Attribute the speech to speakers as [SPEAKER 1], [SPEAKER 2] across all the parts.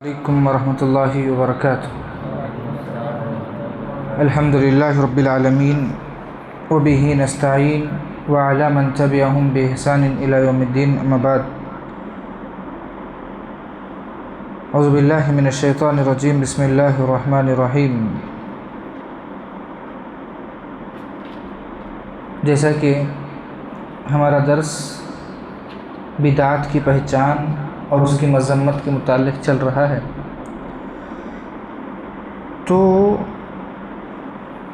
[SPEAKER 1] علیکم ورحمۃ اللہ وبرکاتہ۔ الحمد للہ رب العالمین وبہ نستعین وعلی من تبعہم بإحسان الی یوم الدین، اما بعد۔ اعوذ باللہ من الشیطان الرجیم، بسم اللہ الرحمن الرحیم۔ جیسا کہ ہمارا درس بدعات کی پہچان اور اس کی مذمت کے متعلق چل رہا ہے، تو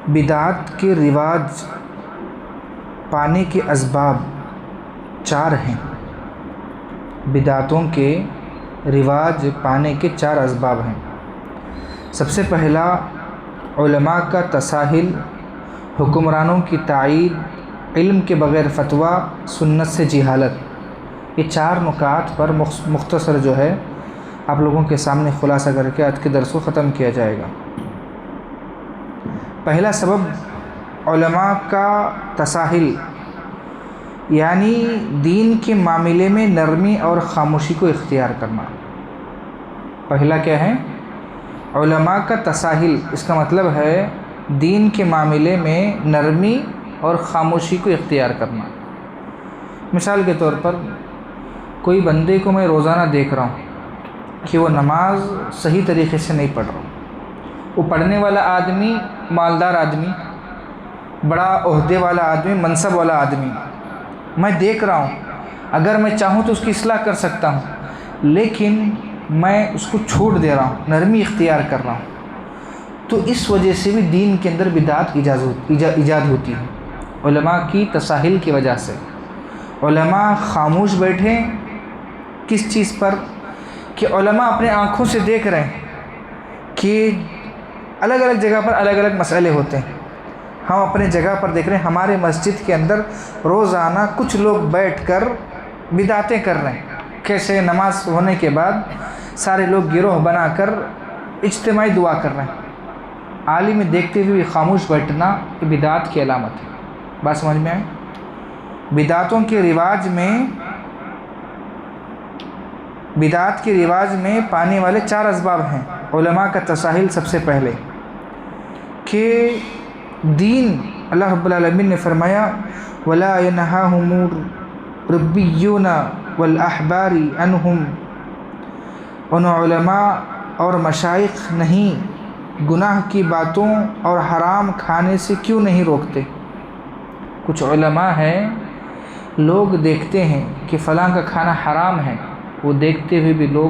[SPEAKER 1] بدعات کے رواج پانے کے اسباب 4 ہیں۔ بدعاتوں کے رواج پانے کے 4 اسباب ہیں۔ سب سے پہلا علماء کا تساہل، حکمرانوں کی تائید، علم کے بغیر فتویٰ، سنت سے جہالت۔ یہ 4 نکات پر مختصر جو ہے آپ لوگوں کے سامنے خلاصہ کر کے آج کے درس کو ختم کیا جائے گا۔ پہلا سبب علماء کا تساہل، یعنی دین کے معاملے میں نرمی اور خاموشی کو اختیار کرنا۔ پہلا کیا ہے؟ علماء کا تساہل۔ اس کا مطلب ہے دین کے معاملے میں نرمی اور خاموشی کو اختیار کرنا۔ مثال کے طور پر کوئی بندے کو میں روزانہ دیکھ رہا ہوں کہ وہ نماز صحیح طریقے سے نہیں پڑھ رہا، وہ پڑھنے والا آدمی مالدار آدمی، بڑا عہدے والا آدمی، منصب والا آدمی، میں دیکھ رہا ہوں، اگر میں چاہوں تو اس کی اصلاح کر سکتا ہوں، لیکن میں اس کو چھوڑ دے رہا ہوں، نرمی اختیار کر رہا ہوں، تو اس وجہ سے بھی دین کے اندر بدعات ایجاد ہوتی ہے، علماء کی تساہل کی وجہ سے۔ علماء خاموش بیٹھے کس چیز پر؟ کہ علماء اپنے آنکھوں سے دیکھ رہے ہیں کہ الگ الگ جگہ پر الگ الگ مسئلے ہوتے ہیں۔ ہم اپنے جگہ پر دیکھ رہے ہیں، ہمارے مسجد کے اندر روزانہ کچھ لوگ بیٹھ کر بدعتیں کر رہے ہیں۔ کیسے؟ نماز ہونے کے بعد سارے لوگ گروہ بنا کر اجتماعی دعا کر رہے ہیں۔ عالم دیکھتے ہوئے خاموش بیٹھنا یہ بدعات کی علامت ہے۔ بات سمجھ میں آئے؟ بدعات کے رواج میں پانے والے 4 اسباب ہیں۔ علماء کا تساہل سب سے پہلے، کہ دین، اللہ رب العالمین نے فرمایا وَلَا يَنْهَاهُمُ الرَّبِّيُّونَ وَالْأَحْبَارِ عَنْهُمْ۔ ان علماء اور مشائخ نہیں گناہ کی باتوں اور حرام کھانے سے کیوں نہیں روکتے؟ کچھ علماء ہیں، لوگ دیکھتے ہیں کہ فلاں کا کھانا حرام ہے، وہ دیکھتے ہوئے بھی لوگ،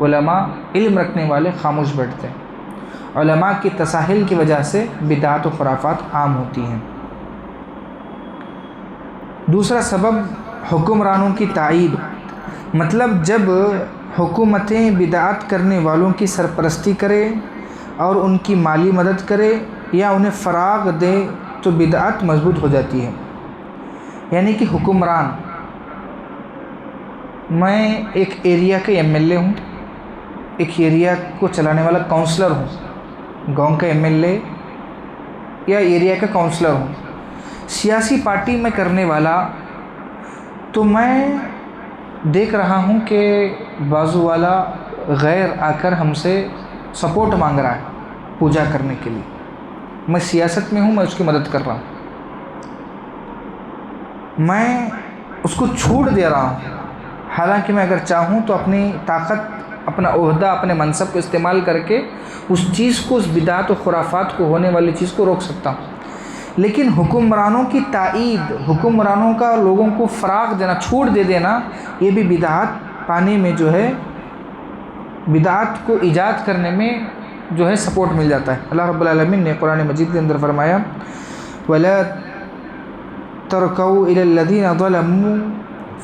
[SPEAKER 1] علماء علم رکھنے والے خاموش بیٹھتے ہیں۔ علماء کی تساہل کی وجہ سے بدعات و خرافات عام ہوتی ہیں۔ دوسرا سبب حکمرانوں کی تائید، مطلب جب حکومتیں بدعات کرنے والوں کی سرپرستی کرے اور ان کی مالی مدد کرے یا انہیں فراغ دے تو بدعات مضبوط ہو جاتی ہے۔ یعنی کہ حکمران، میں ایک ایریا کا ایم ایل اے ہوں، ایک ایریا کو چلانے والا کونسلر ہوں، گاؤں کا ایم ایل اے یا ایریا کا کونسلر ہوں، سیاسی پارٹی میں کرنے والا، تو میں دیکھ رہا ہوں کہ بازو والا غیر آ کر ہم سے سپورٹ مانگ رہا ہے پوجا کرنے کے لیے، میں سیاست میں ہوں، میں اس کی مدد کر رہا ہوں، میں اس کو چھوڑ دے رہا ہوں، حالانکہ میں اگر چاہوں تو اپنی طاقت، اپنا عہدہ، اپنے منصب کو استعمال کر کے اس چیز کو، اس بدعات و خرافات کو، ہونے والی چیز کو روک سکتا ہوں۔ لیکن حکمرانوں کی تائید، حکمرانوں کا لوگوں کو فراغ دینا، چھوڑ دے دینا، یہ بھی بدعات پانے میں جو ہے، بدعات کو ایجاد کرنے میں جو ہے سپورٹ مل جاتا ہے۔ اللہ رب العالمین نے قرآن مجید کے اندر فرمایا وَلَا تَرْكَوْا إِلَى الَّذِينَ ظَلَمُوا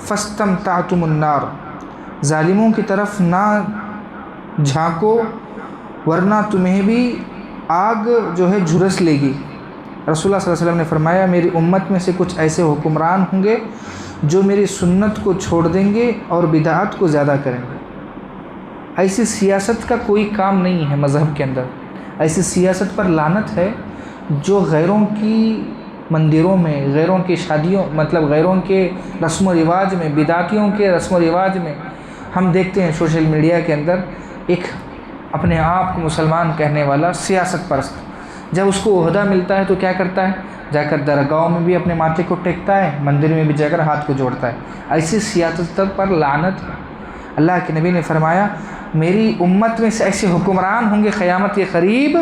[SPEAKER 1] فَاسْتَمْتَعْتُمُ النَّارَ۔ ظالموں کی طرف نہ جھانکو ورنہ تمہیں بھی آگ جو ہے جھرس لے گی۔ رسول اللہ صلی اللہ علیہ وسلم نے فرمایا میری امت میں سے کچھ ایسے حکمران ہوں گے جو میری سنت کو چھوڑ دیں گے اور بدعات کو زیادہ کریں گے۔ ایسی سیاست کا کوئی کام نہیں ہے مذہب کے اندر، ایسی سیاست پر لعنت ہے جو غیروں کی مندروں میں، غیروں کی شادیوں، مطلب غیروں کے رسم و رواج میں، بدعتیوں کے رسم و رواج میں ہم دیکھتے ہیں سوشل میڈیا کے اندر ایک اپنے آپ کو مسلمان کہنے والا سیاست پرست، جب اس کو عہدہ ملتا ہے تو کیا کرتا ہے؟ جا کر درگاہوں میں بھی اپنے ماتھے کو ٹیکتا ہے، مندر میں بھی جا کر ہاتھ کو جوڑتا ہے۔ ایسی سیاست پر لعنت ہے۔ اللہ کے نبی نے فرمایا میری امت میں سے ایسے حکمران ہوں گے قیامت کے قریب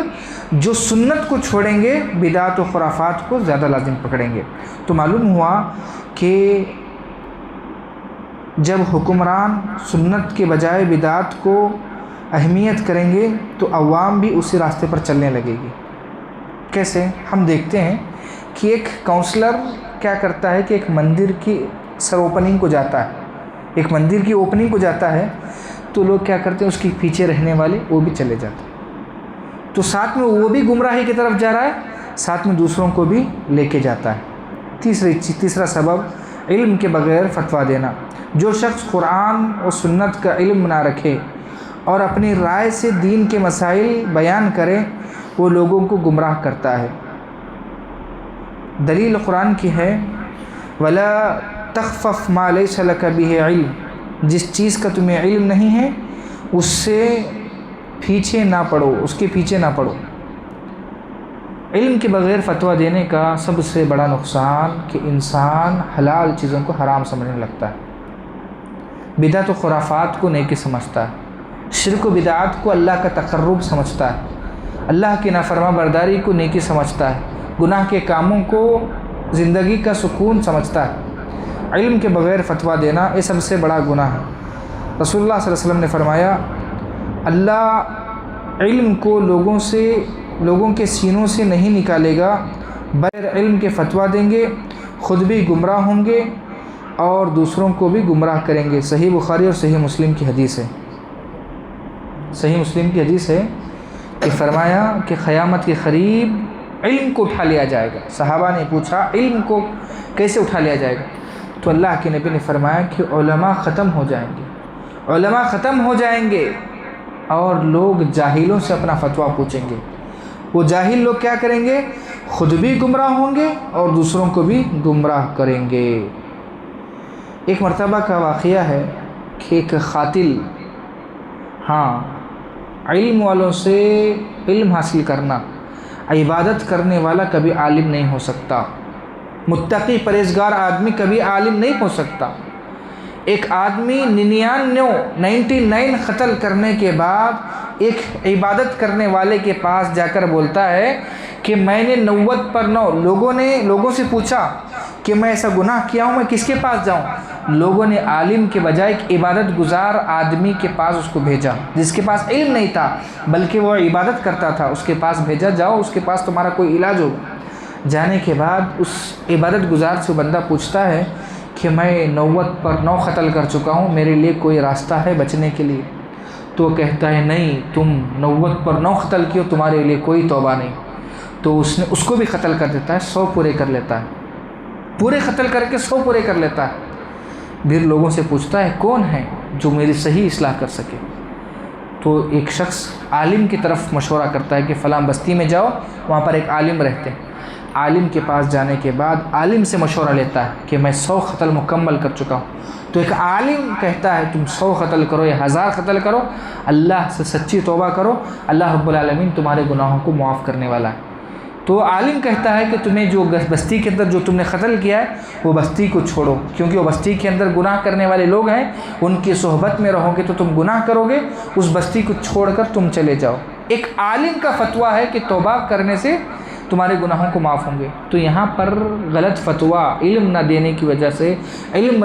[SPEAKER 1] جو سنت کو چھوڑیں گے، بدعت و خرافات کو زیادہ لازم پکڑیں گے۔ تو معلوم ہوا کہ جب حکمران سنت کے بجائے بدعت کو اہمیت کریں گے تو عوام بھی اسی راستے پر چلنے لگے گی۔ کیسے؟ ہم دیکھتے ہیں کہ ایک کونسلر کیا کرتا ہے کہ ایک مندر کی سر اوپننگ کو جاتا ہے، ایک مندر کی اوپننگ کو جاتا ہے تو لوگ کیا کرتے ہیں، اس کے پیچھے رہنے والے وہ بھی چلے جاتے ہیں، تو ساتھ میں وہ بھی گمراہی کی طرف جا رہا ہے، ساتھ میں دوسروں کو بھی لے کے جاتا ہے۔ تیسرا سبب علم کے بغیر فتویٰ دینا۔ جو شخص قرآن اور سنت کا علم نہ رکھے اور اپنی رائے سے دین کے مسائل بیان کرے وہ لوگوں کو گمراہ کرتا ہے۔ دلیل قرآن کی ہے وَلَا تَخْفَفْ مَا لَيْسَ لَكَ بِهِ عِلْم، جس چیز کا تمہیں علم نہیں ہے اس سے پیچھے نہ پڑو، اس کے پیچھے نہ پڑو۔ علم کے بغیر فتویٰ دینے کا سب سے بڑا نقصان کہ انسان حلال چیزوں کو حرام سمجھنے لگتا ہے، بدعت و خرافات کو نیکی سمجھتا ہے، شرک و بدعات کو اللہ کا تقرب سمجھتا ہے، اللہ کی نافرما برداری کو نیکی سمجھتا ہے، گناہ کے کاموں کو زندگی کا سکون سمجھتا ہے۔ علم کے بغیر فتویٰ دینا یہ سب سے بڑا گناہ ہے۔ رسول اللہ صلی اللہ علیہ وسلم نے فرمایا اللہ علم کو لوگوں کے سینوں سے نہیں نکالے گا، بغیر علم کے فتویٰ دیں گے، خود بھی گمراہ ہوں گے اور دوسروں کو بھی گمراہ کریں گے۔ صحیح بخاری اور صحیح مسلم کی حدیث ہے، صحیح مسلم کی حدیث ہے کہ فرمایا کہ قیامت کے قریب علم کو اٹھا لیا جائے گا۔ صحابہ نے پوچھا علم کو کیسے اٹھا لیا جائے گا؟ تو اللہ کے نبی نے فرمایا کہ علماء ختم ہو جائیں گے، علماء ختم ہو جائیں گے اور لوگ جاہلوں سے اپنا فتویٰ پوچھیں گے۔ وہ جاہل لوگ کیا کریں گے؟ خود بھی گمراہ ہوں گے اور دوسروں کو بھی گمراہ کریں گے۔ ایک مرتبہ کا واقعہ ہے کہ ایک قاتل، علم والوں سے علم حاصل کرنا، عبادت کرنے والا کبھی عالم نہیں ہو سکتا، متقی پرہیزگار آدمی کبھی عالم نہیں ہو سکتا۔ ایک آدمی 99 قتل کرنے کے بعد ایک عبادت کرنے والے کے پاس جا کر بولتا ہے کہ میں نے 90 پر 9 لوگوں سے پوچھا کہ میں ایسا گناہ کیا ہوں، میں کس کے پاس جاؤں؟ لوگوں نے عالم کے بجائے ایک عبادت گزار آدمی کے پاس اس کو بھیجا، جس کے پاس علم نہیں تھا بلکہ وہ عبادت کرتا تھا، اس کے پاس بھیجا، جاؤ اس کے پاس تمہارا کوئی علاج ہوگا۔ جانے کے بعد اس عبادت گزار سے بندہ پوچھتا ہے کہ میں 90 پر 9 قتل کر چکا ہوں، میرے لیے کوئی راستہ ہے بچنے کے لیے؟ تو وہ کہتا ہے نہیں، تم 90 پر 9 قتل کیے، تمہارے لیے کوئی توبہ نہیں۔ تو اس کو بھی قتل کر دیتا ہے، 100 پورے کر لیتا ہے، پورے قتل کر کے 100 پورے کر لیتا ہے۔ پھر لوگوں سے پوچھتا ہے کون ہے جو میری صحیح اصلاح کر سکے؟ تو ایک شخص عالم کی طرف مشورہ کرتا ہے کہ فلاں بستی میں جاؤ، وہاں پر ایک عالم رہتے ہیں۔ عالم کے پاس جانے کے بعد عالم سے مشورہ لیتا ہے کہ میں 100 قتل مکمل کر چکا ہوں۔ تو ایک عالم کہتا ہے تم 100 قتل کرو یا 1000 قتل کرو، اللہ سے سچی توبہ کرو، اللہ رب العالمین تمہارے گناہوں کو معاف کرنے والا ہے۔ تو عالم کہتا ہے کہ تمہیں جو بستی کے اندر جو تم نے قتل کیا ہے وہ بستی کو چھوڑو، کیونکہ وہ بستی کے اندر گناہ کرنے والے لوگ ہیں، ان کی صحبت میں رہو گے تو تم گناہ کرو گے، اس بستی کو چھوڑ کر تم چلے جاؤ۔ ایک عالم کا فتویٰ ہے کہ توبہ کرنے سے تمہارے گناہوں کو معاف ہوں گے۔ تو یہاں پر غلط فتویٰ، علم نہ دینے کی وجہ سے، علم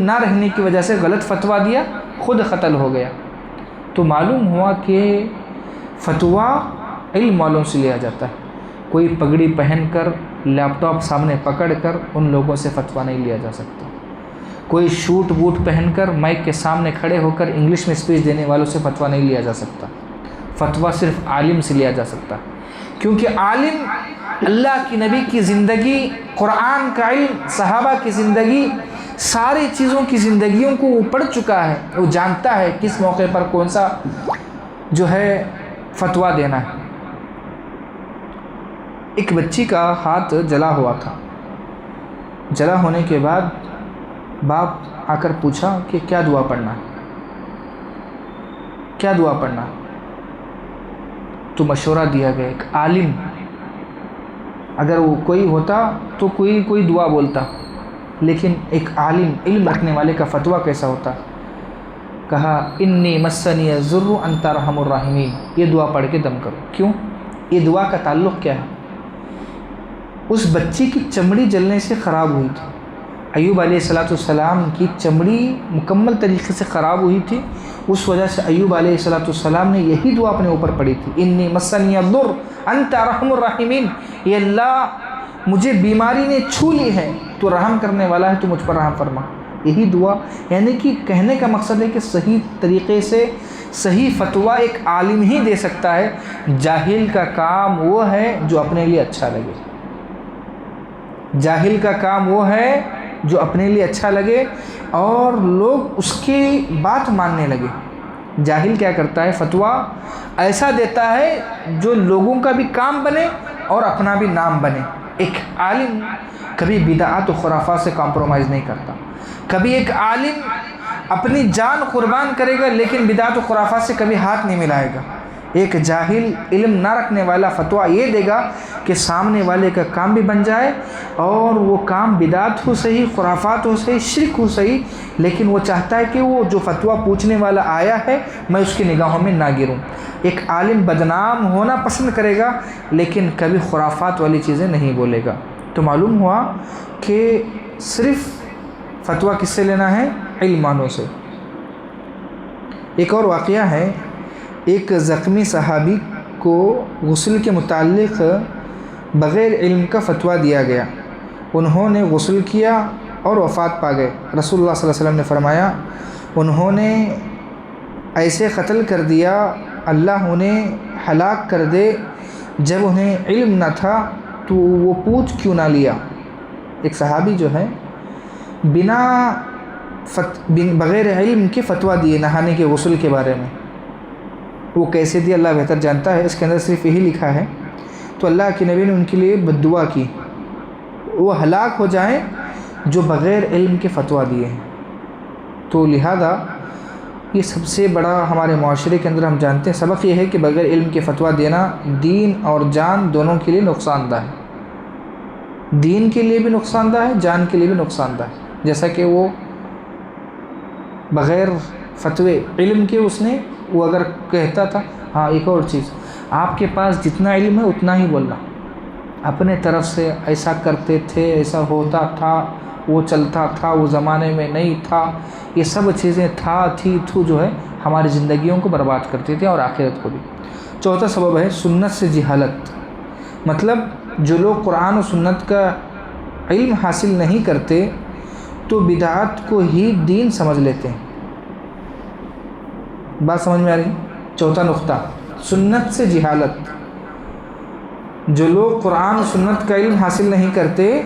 [SPEAKER 1] نہ رہنے کی وجہ سے غلط فتویٰ دیا، خود قتل ہو گیا۔ تو معلوم ہوا کہ فتویٰ علم والوں سے لیا جاتا ہے۔ کوئی پگڑی پہن کر، لیپ ٹاپ سامنے پکڑ کر ان لوگوں سے فتویٰ نہیں لیا جا سکتا۔ کوئی شوٹ بوٹ پہن کر مائک کے سامنے کھڑے ہو کر انگلش میں اسپیچ دینے والوں سے فتویٰ نہیں لیا جا سکتا۔ فتویٰ صرف عالم سے لیا جا سکتا، کیونکہ عالم اللہ کی نبی کی زندگی، قرآن کا علم، صحابہ کی زندگی، ساری چیزوں کی زندگیوں کو وہ پڑھ چکا ہے، وہ جانتا ہے کس موقع پر کون سا جو ہے فتویٰ دینا ہے۔ ایک بچی کا ہاتھ جلا ہوا تھا، جلا ہونے کے بعد باپ آ کر پوچھا کہ کیا دعا پڑھنا ہے، کیا دعا پڑھنا ہے؟ تو مشورہ دیا گیا ایک عالم، اگر وہ کوئی ہوتا تو کوئی دعا بولتا، لیکن ایک عالم علم رکھنے والے کا فتویٰ کیسا ہوتا؟ کہا انی مسنی الضر انت ارحم الراحمین، یہ دعا پڑھ کے دم کرو۔ کیوں؟ یہ دعا کا تعلق کیا ہے؟ اس بچی کی چمڑی جلنے سے خراب ہوئی تھی، ایوب علیہ السلام کی چمڑی مکمل طریقے سے خراب ہوئی تھی، اس وجہ سے ایوب علیہ السلام نے یہی دعا اپنے اوپر پڑھی تھی، انی مسنی الضر انت ارحم الراحمین، یہ اللہ مجھے بیماری نے چھو لی ہے، تو رحم کرنے والا ہے، تو مجھ پر رحم فرما۔ یہی دعا، یعنی کہ کہنے کا مقصد ہے کہ صحیح طریقے سے صحیح فتویٰ ایک عالم ہی دے سکتا ہے، جاہل کا کام وہ ہے جو اپنے لیے اچھا لگے، جاہل کا کام وہ ہے جو اپنے لیے اچھا لگے اور لوگ اس کی بات ماننے لگے۔ جاہل کیا کرتا ہے؟ فتویٰ ایسا دیتا ہے جو لوگوں کا بھی کام بنے اور اپنا بھی نام بنے۔ ایک عالم کبھی بدعات و خرافات سے کمپرومائز نہیں کرتا، کبھی ایک عالم اپنی جان قربان کرے گا لیکن بدعات و خرافات سے کبھی ہاتھ نہیں ملائے گا۔ ایک جاہل علم نہ رکھنے والا فتویٰ یہ دے گا کہ سامنے والے کا کام بھی بن جائے اور وہ کام بدعت ہو صحیح، خرافات ہو صحیح، شرک ہو صحیح، لیکن وہ چاہتا ہے کہ وہ جو فتویٰ پوچھنے والا آیا ہے میں اس کی نگاہوں میں نہ گروں۔ ایک عالم بدنام ہونا پسند کرے گا لیکن کبھی خرافات والی چیزیں نہیں بولے گا۔ تو معلوم ہوا کہ صرف فتویٰ کس سے لینا ہے؟ علمانوں سے۔ ایک اور واقعہ ہے، ایک زخمی صحابی کو غسل کے متعلق بغیر علم کا فتویٰ دیا گیا، انہوں نے غسل کیا اور وفات پا گئے۔ رسول اللہ صلی اللہ علیہ وسلم نے فرمایا انہوں نے ایسے قتل کر دیا اللہ انہیں ہلاک کر دے، جب انہیں علم نہ تھا تو وہ پوچھ کیوں نہ لیا۔ ایک صحابی جو ہے بغیر علم کے فتویٰ دیے نہانے کے غسل کے بارے میں، وہ کیسے دیا اللہ بہتر جانتا ہے، اس کے اندر صرف یہی لکھا ہے، تو اللہ کے نبی نے ان کے لیے بد دعا کی وہ ہلاک ہو جائیں جو بغیر علم کے فتویٰ دیے ہیں۔ تو لہذا یہ سب سے بڑا ہمارے معاشرے کے اندر ہم جانتے ہیں سبق یہ ہے کہ بغیر علم کے فتویٰ دینا دین اور جان دونوں کے لیے نقصان دہ ہے، دین کے لیے بھی نقصان دہ ہے، جان کے لیے بھی نقصان دہ ہے۔ جیسا کہ وہ بغیر فتوے علم کے وہ اگر کہتا تھا، ہاں ایک اور چیز، آپ کے پاس جتنا علم ہے اتنا ہی بولنا، اپنے طرف سے ایسا کرتے تھے، ایسا ہوتا تھا، وہ چلتا تھا، وہ زمانے میں نہیں تھا، یہ سب چیزیں تھی جو ہے ہماری زندگیوں کو برباد کرتی تھی اور آخرت کو بھی۔ چوتھا سبب ہے سنت سے جہالت، مطلب جو لوگ قرآن و سنت کا علم حاصل نہیں کرتے تو بدعات کو ہی دین سمجھ لیتے ہیں۔ بات سمجھ میں آ رہی؟ چوتھا نقطہ سنت سے جہالت، جو لوگ قرآن و سنت کا علم حاصل نہیں کرتے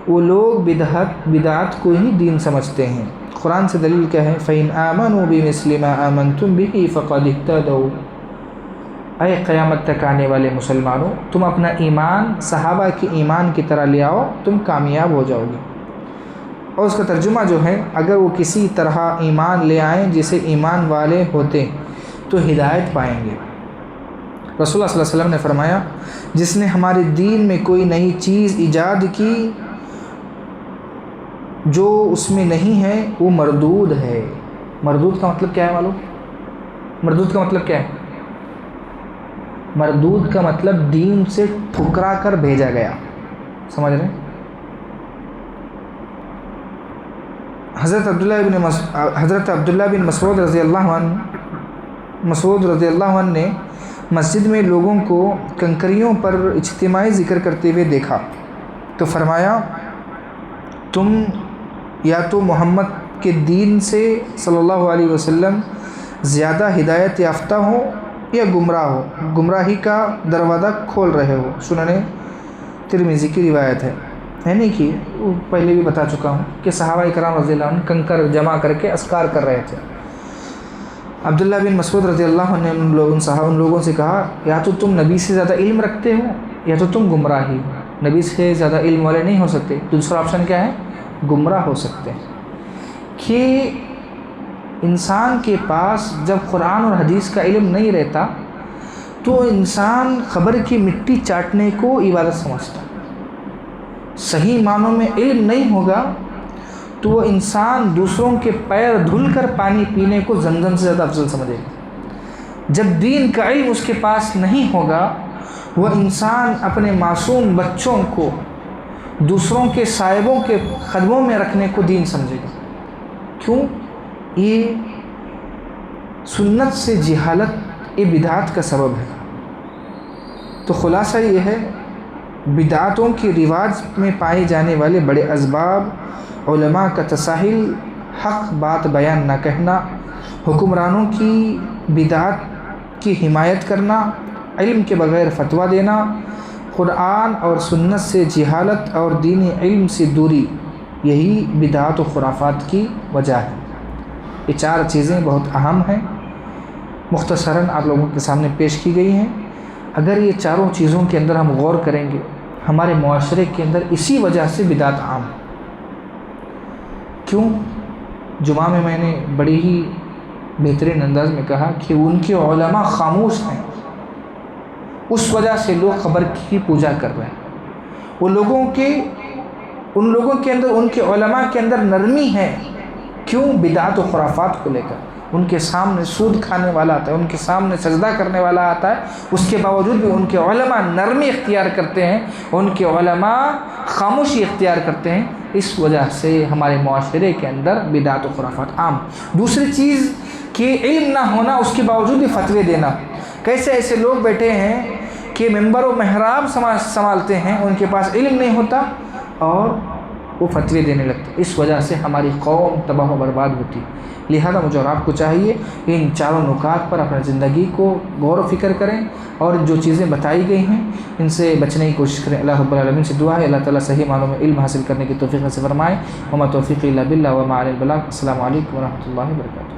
[SPEAKER 1] وہ لوگ بدعات کو ہی دین سمجھتے ہیں۔ قرآن سے دلیل کیا ہے؟ فَإِنْ آمَنُوا بِمِثْلِ مَا آمَنْتُمْ بِهِ فَقَدِ اهْتَدَوْا، اے قیامت تک آنے والے مسلمانوں تم اپنا ایمان صحابہ کے ایمان کی طرح لے آؤ، تم کامیاب ہو جاؤ گے۔ اور اس کا ترجمہ جو ہے اگر وہ کسی طرح ایمان لے آئیں جسے ایمان والے ہوتے تو ہدایت پائیں گے۔ رسول اللہ صلی اللہ علیہ وسلم نے فرمایا جس نے ہمارے دین میں کوئی نئی چیز ایجاد کی جو اس میں نہیں ہے وہ مردود ہے۔ مردود کا مطلب کیا ہے معلوم؟ مردود کا مطلب کیا ہے؟ مردود کا مطلب دین سے ٹھکرا کر بھیجا گیا، سمجھ رہے ہیں؟ حضرت عبداللہ بن مسعود رضی اللہ عنہ نے مسجد میں لوگوں کو کنکریوں پر اجتماعی ذکر کرتے ہوئے دیکھا تو فرمایا تم یا تو محمد کے دین سے صلی اللہ علیہ وسلم زیادہ ہدایت یافتہ ہو یا گمراہ ہو، گمراہی کا دروازہ کھول رہے ہو۔ سنن ترمذی کی روایت ہے، یعنی کہ وہ پہلے بھی بتا چکا ہوں کہ صحابہ کرام رضی اللہ عنہ کنکر جمع کر کے اذکار کر رہے تھے۔ عبداللہ بن مسعود رضی اللہ عنہ نے ان لوگوں سے کہا یا تو تم نبی سے زیادہ علم رکھتے ہو یا تو تم گمراہی ہو، نبی سے زیادہ علم والے نہیں ہو سکتے، دوسرا آپشن کیا ہے؟ گمراہ ہو سکتے ہیں۔ کہ انسان کے پاس جب قرآن اور حدیث کا علم نہیں رہتا تو انسان قبر کی مٹی چاٹنے کو عبادت سمجھتا ہے۔ صحیح معنوں میں علم نہیں ہوگا تو وہ انسان دوسروں کے پیر دھل کر پانی پینے کو زمزم سے زیادہ افضل سمجھے گا۔ جب دین کا علم اس کے پاس نہیں ہوگا، وہ انسان اپنے معصوم بچوں کو دوسروں کے صاحبوں کے قدموں میں رکھنے کو دین سمجھے گا۔ کیوں؟ یہ سنت سے جہالت، یہ بدعات کا سبب ہے۔ تو خلاصہ یہ ہے، بدعاتوں کے رواج میں پائے جانے والے بڑے اسباب: علماء کا تساہل، حق بات بیان نہ کہنا، حکمرانوں کی بدعات کی حمایت کرنا، علم کے بغیر فتویٰ دینا، قرآن اور سنت سے جہالت اور دینی علم سے دوری، یہی بدعات و خرافات کی وجہ ہے۔ یہ 4 چیزیں بہت اہم ہیں، مختصراً آپ لوگوں کے سامنے پیش کی گئی ہیں۔ اگر یہ 4 چیزوں کے اندر ہم غور کریں گے، ہمارے معاشرے کے اندر اسی وجہ سے بدعات عام۔ کیوں؟ جمعہ میں نے بڑی ہی بہترین انداز میں کہا کہ ان کے علماء خاموش ہیں، اس وجہ سے لوگ قبر کی پوجا کر رہے ہیں۔ ان لوگوں کے اندر، ان کے علماء کے اندر نرمی ہے۔ کیوں؟ بدعات و خرافات کو لے کر ان کے سامنے سود کھانے والا آتا ہے، ان کے سامنے سجدہ کرنے والا آتا ہے، اس کے باوجود بھی ان کے علماء نرمی اختیار کرتے ہیں، ان کے علماء خاموشی اختیار کرتے ہیں۔ اس وجہ سے ہمارے معاشرے کے اندر بدعات و خرافات عام۔ دوسری چیز کہ علم نہ ہونا، اس کے باوجود بھی فتوے دینا۔ کیسے ایسے لوگ بیٹھے ہیں کہ ممبر و محراب سنبھالتے ہیں، ان کے پاس علم نہیں ہوتا اور وہ فتوے دینے لگتے، اس وجہ سے ہماری قوم تباہ و برباد ہوتی۔ لہذا مجھے اور آپ کو چاہیے ان 4 نکات پر اپنے زندگی کو غور و فکر کریں، اور جو چیزیں بتائی گئی ہیں ان سے بچنے کی کوشش کریں۔ اللہ رب العالمین سے دعا ہے اللہ تعالیٰ صحیح معنوں میں علم حاصل کرنے کی توفیق سے فرمائے۔ وما توفیقی الا باللہ وما علی البلاغ۔ السلام علیکم ورحمۃ اللہ وبرکاتہ۔